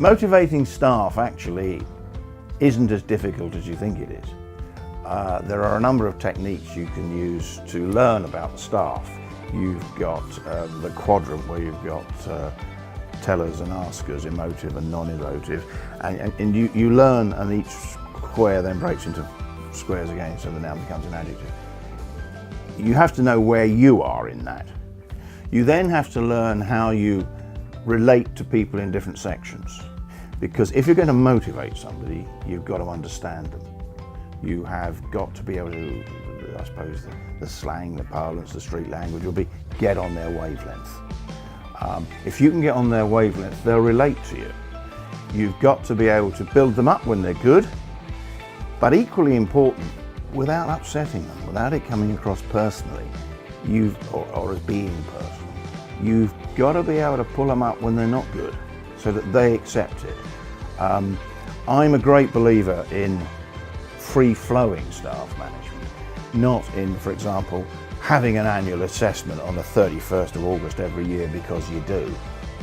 Motivating staff actually isn't as difficult as you think it is. There are a number of techniques you can use to learn about the staff. You've got the quadrant where you've got tellers and askers, emotive and non-emotive, and you learn, and each square then breaks into squares again, so the noun becomes an adjective. You have to know where you are in that. You then have to learn how you relate to people in different sections, because if you're going to motivate somebody, you've got to understand them. You have got to be able to, I suppose, the slang, the parlance, the street language will be get on their wavelength. If you can get on their wavelength, they'll relate to you. You've got to be able to build them up when they're good, but equally important, without upsetting them, without it coming across personally, or as being personal. You've got to be able to pull them up when they're not good, so that they accept it. I'm a great believer in free-flowing staff management, not in, for example, having an annual assessment on the 31st of August every year because you do.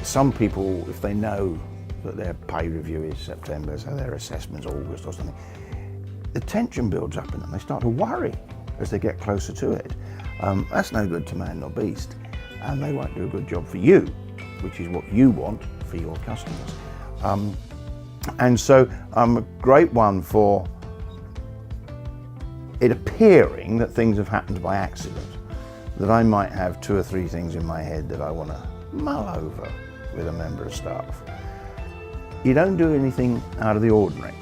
Some people, if they know that their pay review is September, so their assessment's August or something, the tension builds up in them. They start to worry as they get closer to it. That's no good to man nor beast, and they won't do a good job for you, which is what you want for your customers. And so I'm a great one for it appearing that things have happened by accident, that I might have 2 or 3 things in my head that I want to mull over with a member of staff. You don't do anything out of the ordinary.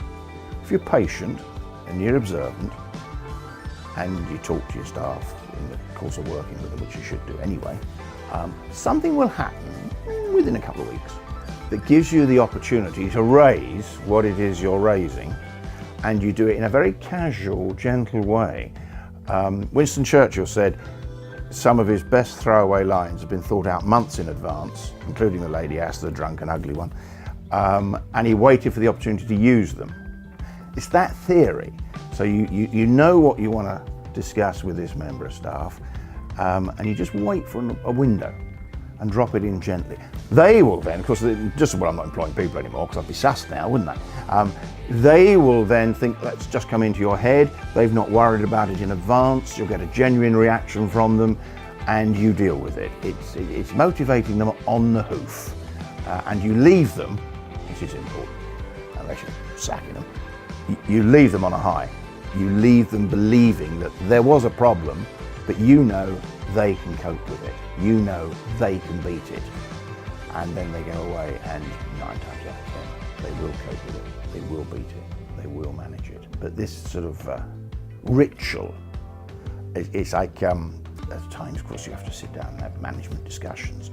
If you're patient and you're observant and you talk to your staff in the course of working with them, which you should do anyway, something will happen within a couple of weeks that gives you the opportunity to raise what it is you're raising, and you do it in a very casual, gentle way. Winston Churchill said some of his best throwaway lines have been thought out months in advance, including the lady asked, the drunk and ugly one, and he waited for the opportunity to use them. It's that theory. So you know what you want to discuss with this member of staff, and you just wait for a window and drop it in gently. They will then, of course, just well, I'm not employing people anymore because I'd be sassed now, wouldn't I? They will then think, let's just come into your head. They've not worried about it in advance. You'll get a genuine reaction from them, and you deal with it. It's motivating them on the hoof, and you leave them, which is important, unless you're sacking them, you leave them on a high. You leave them believing that there was a problem, but you know they can cope with it. You know they can beat it. And then they go away, and 9 times out of 10, they will cope with it. They will beat it. They will manage it. But this sort of ritual, it's like, at times, of course, you have to sit down and have management discussions.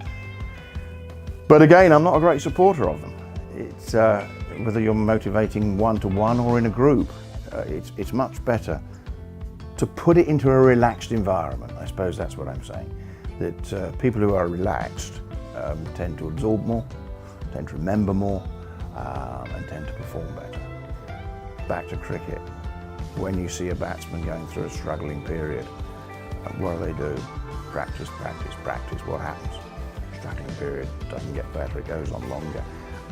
But again, I'm not a great supporter of them. It's whether you're motivating one-to-one or in a group, it's much better to put it into a relaxed environment. I suppose that's what I'm saying. That people who are relaxed tend to absorb more, tend to remember more, and tend to perform better. Back to cricket. When you see a batsman going through a struggling period, what do? Practice, practice, practice. What happens? Struggling period doesn't get better, it goes on longer.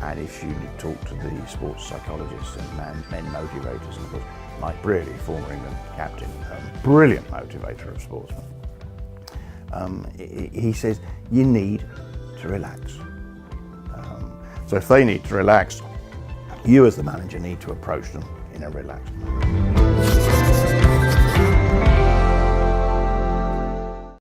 And if you talk to the sports psychologists and men motivators, and of course Mike Brearley, former England captain, brilliant motivator of sportsmen, he says you need to relax. So if they need to relax, you as the manager need to approach them in a relaxed manner.